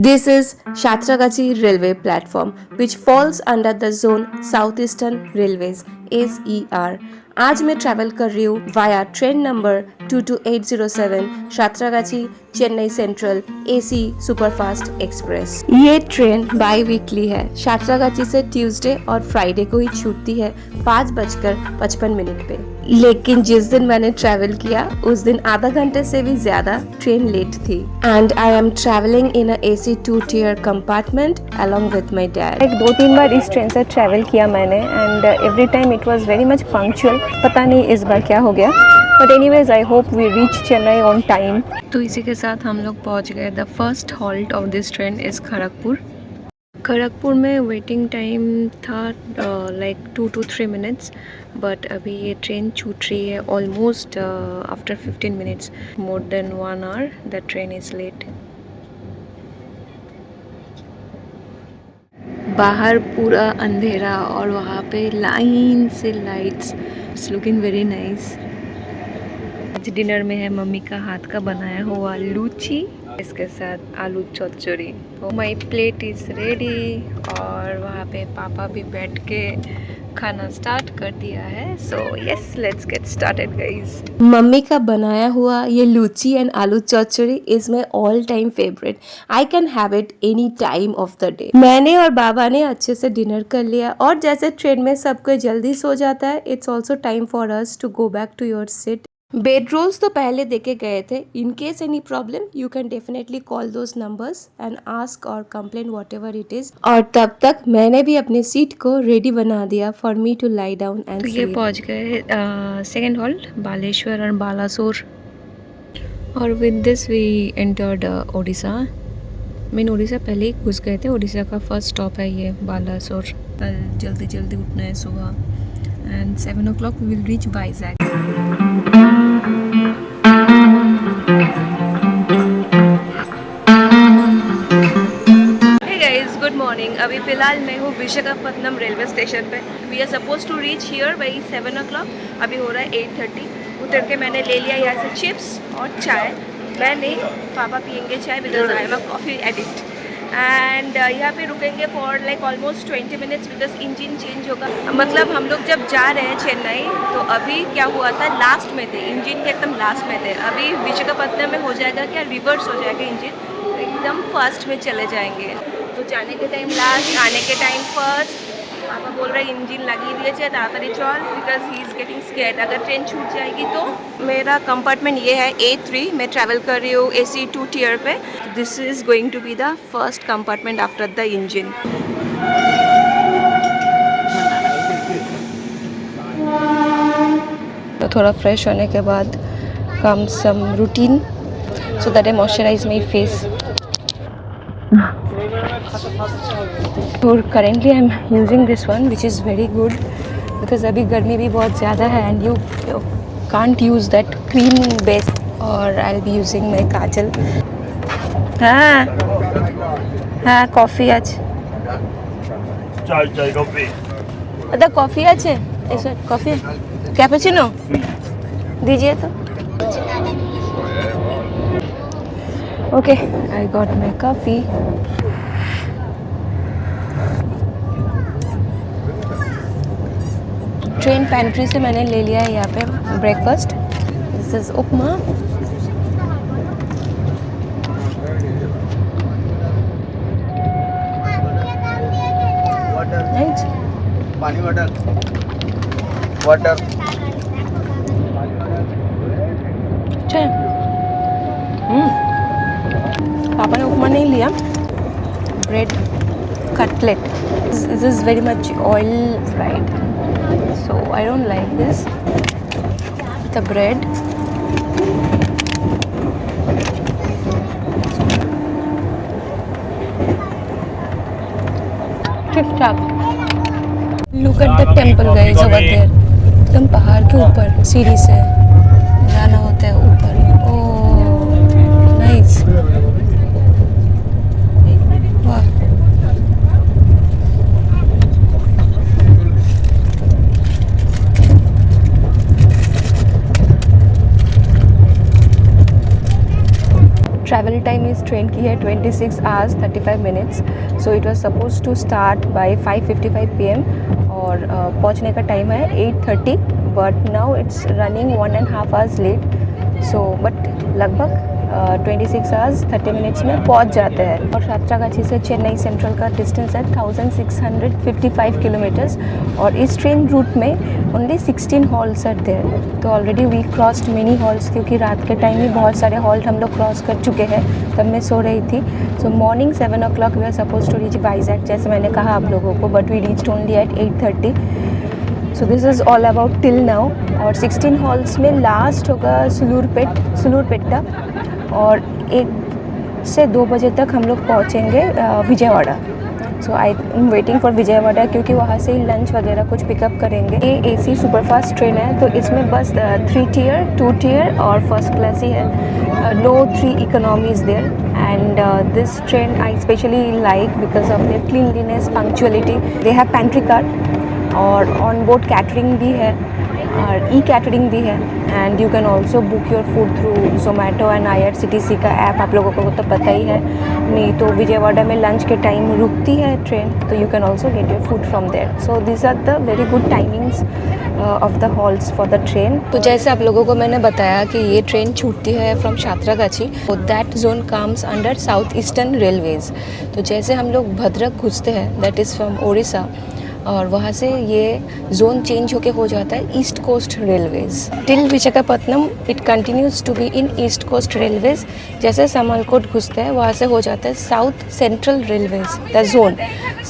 This is Shatragachi railway platform which falls under the zone Southeastern Railways SER. आज मैं travel कर रही हूँ via train number 22807 Santragachi Chennai central AC superfast express. ये train biweekly है। सातरागाची से ट्यूसडे और फ्राइडे को ही छूटती है 5:55 पे। लेकिन जिस दिन मैंने ट्रैवल किया उस दिन आधा घंटे से भी ज्यादा ट्रेन लेट थी। And I am travelling in AC 2 tier compartment along with my dad. 2-3 बार इस ट्रेन से ट्रैवल किया मैंने and every time it was very much punctual. पता नहीं इस बार क्या हो गया, but anyways I hope we reach Chennai on time. तो इसी के साथ हम लोग पहुंच गए। The first halt of this train is Kharagpur. Kharagpur में वेटिंग टाइम था लाइक 2 to 3 minutes, बट अभी ये ट्रेन छूट रही है almost after 15 minutes। More than 1 hour the train is late. बाहर पूरा अंधेरा और वहाँ पे लाइन से lights. It's looking very nice. आज डिनर में है मम्मी का हाथ का बनाया हुआ लूची, इसके साथ आलू चौचड़ी। माई प्लेट इज रेडी और वहाँ पे पापा भी बैठ के खाना स्टार्ट कर दिया है। So yes, let's get started guys. Mummy का बनाया हुआ ये लूची एंड आलू चौचड़ी is my all time favourite. I can have it any time of the day. मैंने और बाबा ने अच्छे से डिनर कर लिया और जैसे ट्रेन में सबको जल्दी सो जाता है, it's also time for us to go back to your seat. Bed rolls तो पहले देके गए थे। In case any problem you can definitely call those numbers and ask or complain whatever it is. और तब तक मैंने भी अपने सीट को रेडी बना दिया for me to lie down and ये पहुंच गए सेकेंड हॉल्ट बालेश्वर और बालासोर। और with this we entered Odisha. Main Odisha पहले ही घुस गए थे। ओडिशा का फर्स्ट स्टॉप है ये बालासोर। कल जल्दी जल्दी उठना है सुबह and 7 o'clock we will reach Vizag. Good morning. अभी फिलहाल मैं हूँ विशाखापत्तनम रेलवे स्टेशन पे। We are suppose to reach here by 7 o'clock। अभी हो रहा है 8:30। उतर के मैंने ले लिया यहाँ से चिप्स और चाय। मैं नहीं, पापा पियेंगे चाय because I am a coffee addict. And यहाँ पे रुकेंगे for like almost 20 minutes because engine change होगा। मतलब हम लोग जब जा रहे हैं चेन्नई तो अभी क्या हुआ था, लास्ट में थे, इंजन के एकदम लास्ट में थे। अभी विशाखापत्तनम में हो जाएगा क्या, रिवर्स हो जाएगा इंजन, तो एकदम फर्स्ट में चले जाएंगे। तो जाने के टाइम लास्ट, आने के टाइम फर्स्ट। पापा बोल रहे इंजन लगी दिए चाहिए ताड़ाताड़ी चल because he is getting scared अगर ट्रेन छूट जाएगी तो। मेरा कंपार्टमेंट ये है A3। मैं ट्रैवल कर रही हूँ AC 2 tier पे। This is going to be the first compartment after the engine. तो थोड़ा फ्रेश होने के बाद come some routine so that I moisturise my face. और currently I am using this one which is very good because अभी गर्मी भी बहुत ज़्यादा है and you can't use that cream base. और I will be using my kajal. हाँ हाँ, कॉफ़ी आज चाय कॉफ़ी अदा कॉफ़ी আছে ऐसा कॉफ़ी कैपुचिनो दीजिए तो। Okay, I got my coffee. Train pantry से मैंने ले लिया है यहाँ पे ब्रेकफास्ट। दिस इज उपमा। पानी वाटर वाटर। अच्छा, पापा ने उपमा नहीं लिया, bread cutlet. This is very much oil fried so I don't like this. The bread ठीक ठाक। Look at the temple guys over there। एकदम पहाड़ के ऊपर सीढ़ी से जाना होता है ऊपर। ओह नाइस, वाह। ट्रैवल ट्रैवल टाइम इस ट्रेन की है 26 hours 35 minutes. So it was suppose to start by 5:55 PM और पहुँचने का टाइम है 8:30, but now it's running 1.5 hours late. So but लगभग 26 hours 30 minutes में पहुंच जाते हैं. और सातरागाछी से चेन्नई सेंट्रल का डिस्टेंस है 1655 किलोमीटर्स. और इस ट्रेन रूट में ओनली 16 हॉल्स आर देयर. तो already we crossed many halts, क्योंकि रात के टाइम ही बहुत सारे हॉल्ट हम लोग क्रॉस कर चुके हैं. तब मैं सो रही थी. So morning 7 o'clock we are suppose to reach Vizag, जैसे मैंने कहा आप लोगों को, but we reached only at 8:30. So this is all about till now. और 16 हॉल्स में लास्ट होगा सुलूरपेट्टा, और 1 से 2 बजे तक हम लोग पहुँचेंगे Vijayawada. So I am waiting for Vijayawada, क्योंकि वहाँ से ही लंच वगैरह कुछ पिकअप करेंगे. ये AC सुपरफास्ट ट्रेन है, तो इसमें बस 3 tier 2 tier और फर्स्ट क्लास ही है. No 3 economy is there. And this train I especially like because of their cleanliness, punctuality. They have pantry car और on board catering भी है और e-catering भी है. And you can also book your food through Zomato and IRCTC का app. आप लोगों को तो पता ही है. नहीं तो विजयवाड़ा में लंच के टाइम रुकती है ट्रेन, तो you can also get your food from there. So this are the very good timings of the halts for the train. तो जैसे आप लोगों को मैंने बताया कि ये ट्रेन छूटती है फ्रॉम सातरागाछी. तो that zone comes under south eastern Railways. तो जैसे हम लोग भद्रक घुसते हैं, दैट इज़ फ्रॉम उड़ीसा, और वहाँ से ये जोन चेंज होके हो जाता है east coast railways. Till Visakhapatnam it continues to be in east coast railways. जैसे समलकोट घुसते हैं, वहाँ से हो जाता है south central railways. The zone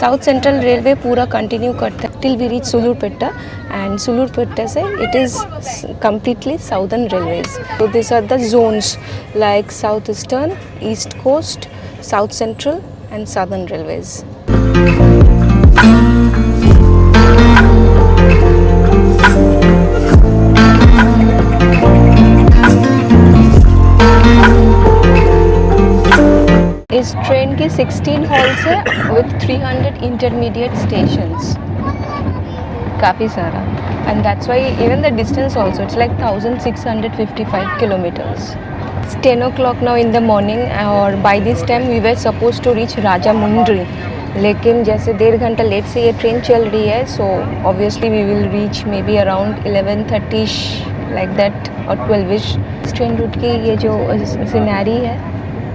south central railway पूरा कंटिन्यू करता है till we reach Sullurpeta, and Sullurpeta से it is completely southern railways. तो this are the zones like south eastern, east coast, south central and southern railways. इस train की 16 halls है with 300 intermediate stations. काफ़ी सारा. And that's why even the distance also it's like 1655 kilometres. It's 10 o'clock now in the morning और by this time we were supposed to reach Rajahmundry. लेकिन जैसे 1.5 घंटा late से ये ट्रेन चल रही है, so obviously we will reach maybe around 11:30 like that और 12ish. इस ट्रेन रूट की ये जो सीनरी है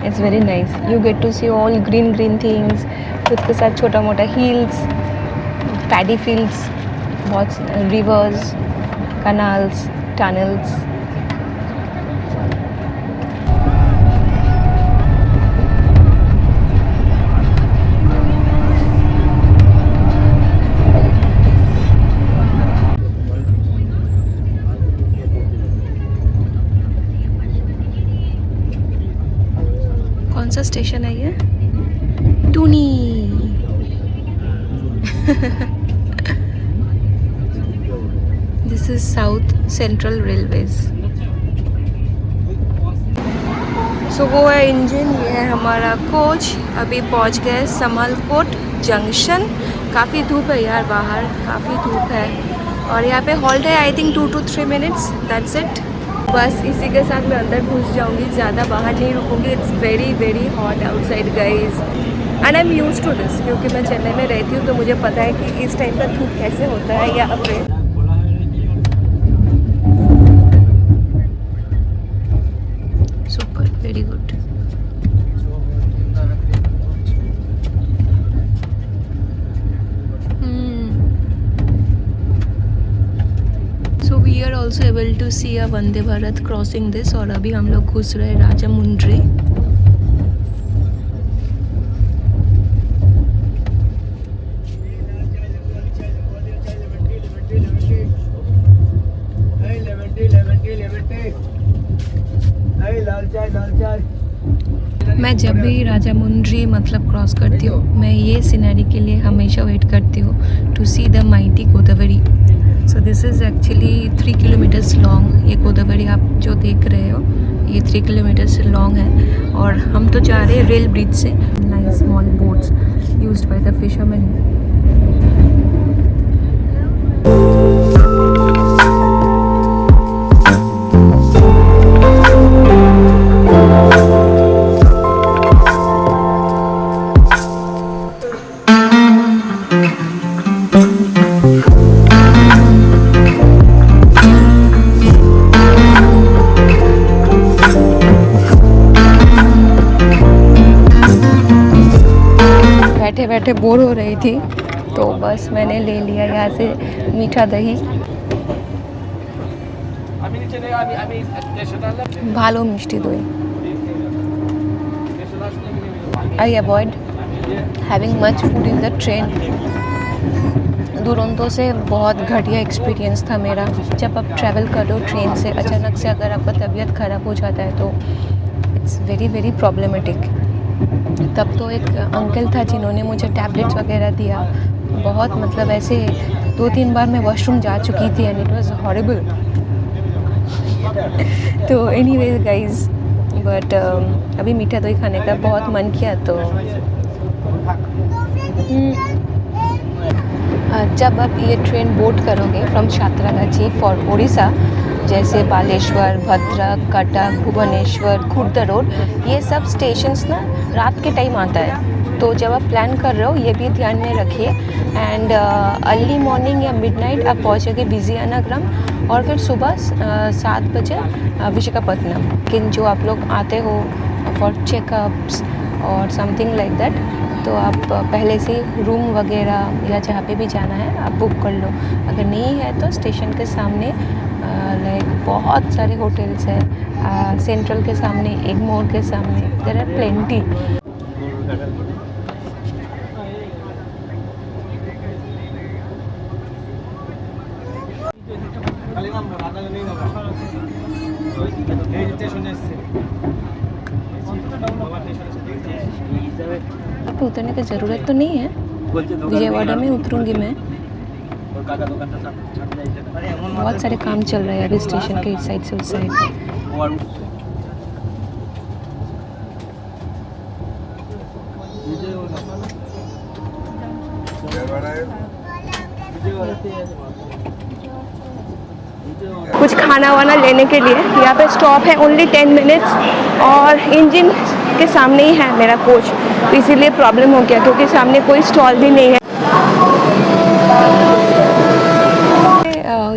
it's very nice. You get to see all green things, उसके साथ छोटा मोटा हिल्स, पैडी फील्ड्स, बहुत रिवर्स, कनाल्स, टनल्स. कौन सा स्टेशन है ये? Tuni. This is south central railways. So वो है इंजन, ये है हमारा कोच. अभी पहुंच गए समलकोट जंक्शन. काफ़ी धूप है यार, बाहर काफ़ी धूप है. और यहाँ पे हॉल्ट है I think 2 to 3 minutes. That's it. बस इसी के साथ मैं अंदर घुस जाऊंगी, ज़्यादा बाहर नहीं रुकूंगी. It's very very hot outside guys, and I am used to this, क्योंकि मैं चेन्नई में रहती हूँ, तो मुझे पता है कि इस टाइम का धूप कैसे होता है यहाँ पे. Super, very good. So we are also able to see a Vande Bharat crossing this. और अभी हम लोग घुस रहे राजामुंड्री. मैं जब भी राजामुंड्री मतलब क्रॉस करती हूँ, मैं ये सीनरी के लिए हमेशा वेट करती हूँ to see the mighty Godavari. So this is actually 3 kilometers long. ये गोदावरी आप जो देख रहे हो, ये 3 kilometers लॉन्ग है. और हम तो जा रहे हैं रेल ब्रिज से. Nice small boats used by the fisherman. बैठे बैठे बोर हो रही थी, तो बस मैंने ले लिया यहाँ से मीठा दही। भालो मिष्टी दही। I avoid having much food in the train. Duronto से बहुत घटिया एक्सपीरियंस था मेरा। जब आप ट्रैवल कर रहे हो ट्रेन से, अचानक से अगर आपका तबीयत ख़राब हो जाता है तो इट्स वेरी वेरी प्रॉब्लमेटिक। तब तो एक अंकल था जिन्होंने मुझे टैबलेट्स वगैरह दिया। बहुत मतलब ऐसे 2-3 बार मैं वॉशरूम जा चुकी थी एंड इट वाज हॉरिबल। तो एनीवेज गाइस, बट अभी मीठा दही खाने का बहुत मन किया तो जब आप ये ट्रेन बोट करोगे फ्रॉम सातरागाछी फॉर उड़ीसा, जैसे बालेश्वर, भद्रक, कटक, भुवनेश्वर, खुर्द रोड, ये सब स्टेशंस ना रात के टाइम आता है। तो जब आप प्लान कर रहे हो ये भी ध्यान में रखिए। एंड अर्ली मॉर्निंग या मिडनाइट आप पहुँचोगे विजयनगरम और फिर सुबह 7 बजे विशाखापत्तनम। लेकिन जो आप लोग आते हो फॉर चेकअप्स और समथिंग लाइक दैट, तो आप पहले से रूम वगैरह या जहाँ पे भी जाना है आप बुक कर लो। अगर नहीं है तो स्टेशन के सामने लाइक बहुत सारे होटल्स हैं। सेंट्रल के सामने, एगमोर के सामने, देयर आर प्लेंटी। आपको उतरने की ज़रूरत तो नहीं है, विजयवाड़ा में उतरूंगी मैं। बहुत सारे काम चल रहे हैं अभी स्टेशन के इस साइड से उस साइड। कुछ खाना वाना लेने के लिए यहाँ पे स्टॉप है, ओनली 10 मिनट्स, और इंजन के सामने ही है मेरा कोच, तो इसीलिए प्रॉब्लम हो गया क्योंकि सामने कोई स्टॉल भी नहीं है।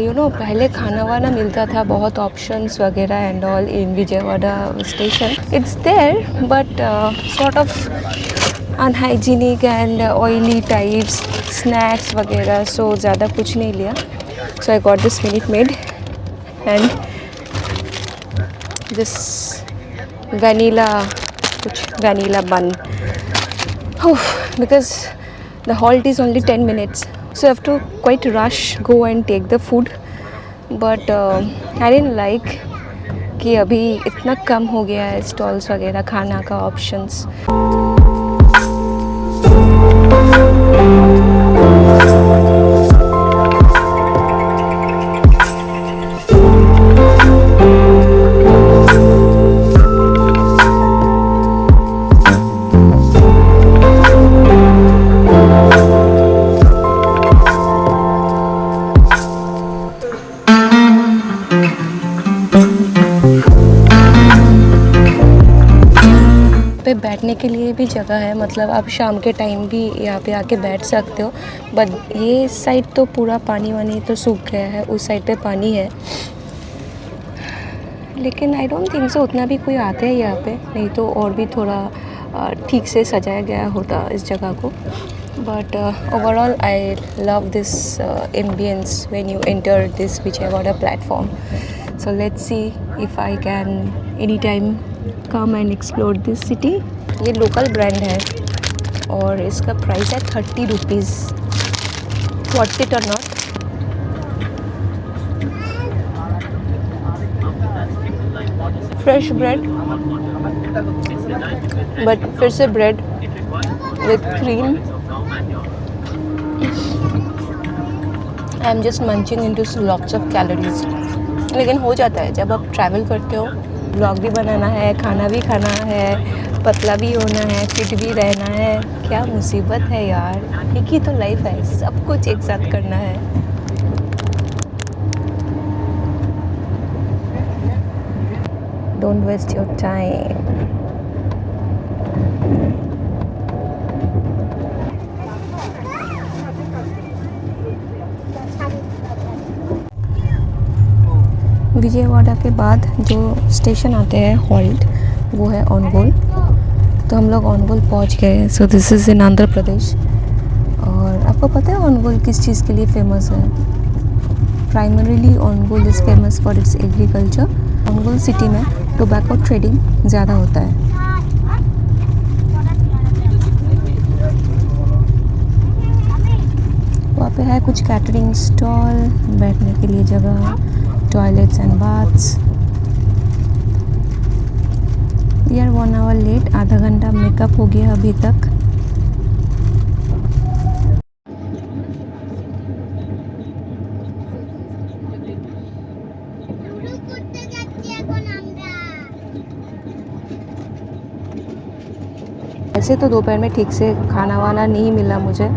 यू नो पहले खाना वाना मिलता था, बहुत ऑप्शंस वगैरह and all in Vijayawada station. It's there but sort of unhygienic and oily types, snacks वगैरह, सो ज़्यादा कुछ नहीं लिया। So I got this Minute Maid and this vanilla bun, because the halt is only 10 minutes, so I have to quite rush go and take the food, but I didn't like कि अभी इतना कम हो गया है stalls वगैरह खाना का options. पे बैठने के लिए भी जगह है, मतलब आप शाम के टाइम भी यहाँ पे आके बैठ सकते हो। बट ये साइड तो पूरा पानी वानी तो सूख गया है, उस साइड पे पानी है, लेकिन आई डोंट थिंक सो उतना भी कोई आता है यहाँ पे, नहीं तो और भी थोड़ा ठीक से सजाया गया होता इस जगह को। But overall I love this ambience when you enter this Vijayawada platform. So let's see if I can any time come and explore this city. ये लोकल ब्रांड है और इसका प्राइस है 30 रुपीज़, वर्थ इट और नॉट। फ्रेश ब्रेड, बट फिर से bread with cream. I am just munching into lots of calories, लेकिन हो जाता है जब आप ट्रैवल करते हो। ब्लॉग भी बनाना है, खाना भी खाना है, पतला भी होना है, फिट भी रहना है। क्या मुसीबत है यार, एक ही तो लाइफ है, सब कुछ एक साथ करना है। Don't waste your time. Vijayawada के बाद जो स्टेशन आते हैं हॉल्ट, वो है ऑनगोल। तो हम लोग ओनगोल पहुंच गए। So this is in Andhra Pradesh. और आपको पता है ओनगोल किस चीज़ के लिए फ़ेमस है? Primarily Ongole is famous for its agriculture. Ongole city में टोबैको ट्रेडिंग ज़्यादा होता है। वहाँ पे है कुछ कैटरिंग स्टॉल, बैठने के लिए जगह, toilets and baths. We are 1 hour late, आधा घंटा मेकअप हो गया अभी तक। ऐसे तो दोपहर में ठीक से खाना वाना नहीं मिला मुझे,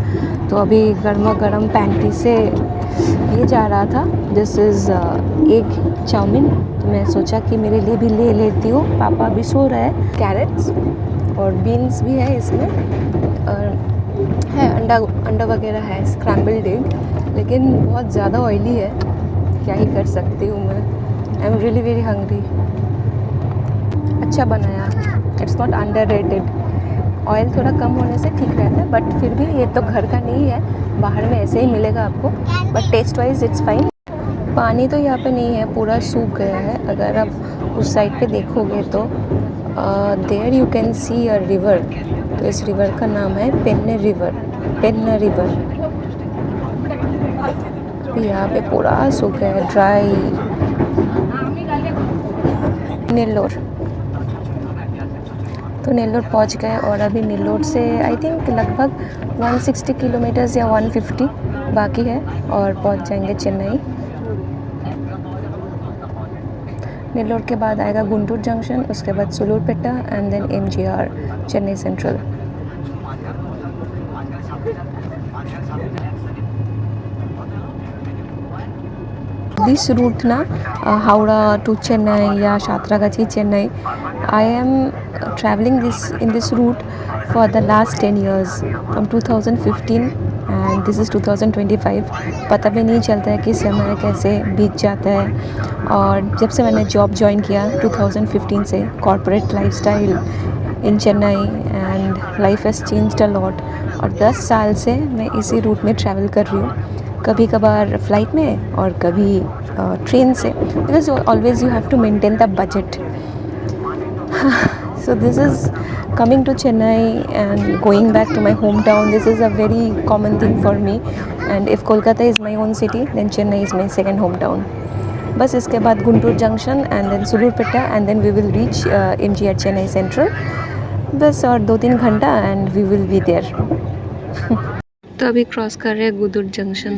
तो अभी गर्मा गर्म पैंटी से ये जा रहा था। This is egg chowmein. तो मैं सोचा कि मेरे लिए भी ले लेती हूँ। पापा भी सो रहे हैं। कैरेट्स और बीन्स भी है इसमें, और है अंडा वगैरह है, स्क्रैम्बल्ड एग, लेकिन बहुत ज़्यादा ऑयली है। क्या ही कर सकती हूँ मैं। I am really very hungry. अच्छा बनाया, इट्स नॉट अंडररेटेड। ऑयल थोड़ा कम होने से ठीक रहता है, बट फिर भी ये तो घर का नहीं है, बाहर में ऐसे ही मिलेगा आपको, but taste wise it's fine. पानी तो यहाँ पे नहीं है, पूरा सूख गया है। अगर आप उस साइड पे देखोगे तो there you can see a river. तो इस रिवर का नाम है पेन्ना रिवर। यहाँ पे पूरा सूख गया है, ड्राई। नेल्लोर, तो नेल्लोर पहुंच गए और अभी नेल्लोर से आई थिंक लगभग 160 किलोमीटर्स या 150 बाकी है और पहुंच जाएंगे चेन्नई। नेल्लोर के बाद आएगा गुंटूर जंक्शन, उसके बाद Sullurpeta and then MGR Chennai central. This route ना हावड़ा टू चेन्नई या सातरागाछी Chennai, I am traveling in this route for the last 10 years from 2015 and this is 2025। पता भी नहीं चलता है कि समय कैसे बीत जाता है। और जब से मैंने जॉब ज्वाइन किया 2015 से, corporate lifestyle in Chennai and life has changed a lot. और 10 साल से मैं इसी रूट में ट्रैवल कर रही हूँ, कभी कभार फ्लाइट में और कभी ट्रेन से, because always you have to maintain the budget. So this is coming to Chennai and going back to my hometown. This is a very common thing for me. And if Kolkata is my own city, then Chennai is my second hometown. बस इसके बाद Guntur junction and then Sullurpeta and then we will reach MGR Chennai central. बस और 2-3 घंटा and we will be there. तो अभी cross कर रहे हैं गुंटूर जंक्शन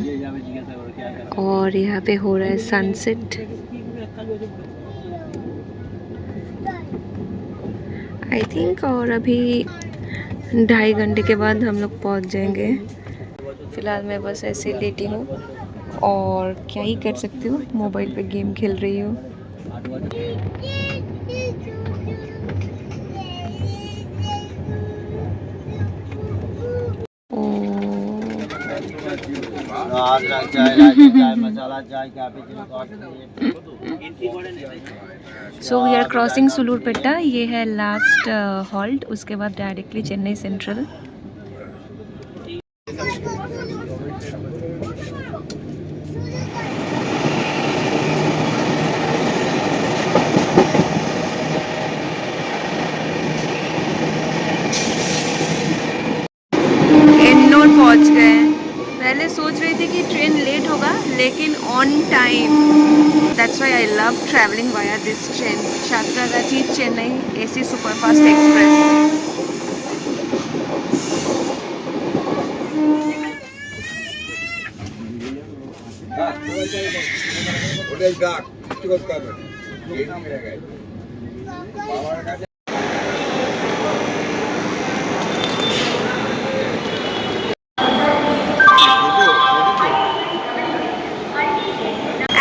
और यहाँ पे हो रहा है सनसेट। आई थिंक और अभी 2.5 घंटे के बाद हम लोग पहुँच जाएंगे। फ़िलहाल मैं बस ऐसे लेटी हूँ और क्या ही कर सकती हूँ, मोबाइल पे गेम खेल रही हूँ। सो वी आर क्रॉसिंग सुलूरपेटा, ये है लास्ट हॉल्ट, उसके बाद डायरेक्टली चेन्नई सेंट्रल। एन्नोर पहुंच गए। पहले सोच रही थी कि ट्रेन लेट होगा, लेकिन on time. That's why I love travelling via this train, Santragachi Chennai AC superfast express.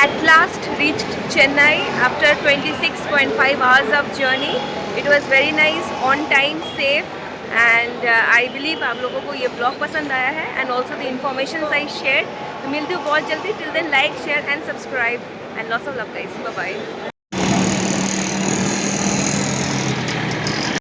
At last reached Chennai after 26.5 hours of journey. It was very nice, on time, safe, and I believe आप लोगों को ये blog पसंद आया है and also the information I shared। तो मिलती हूँ बहुत जल्दी। Till then, like, share and subscribe and lots of love guys. Bye bye.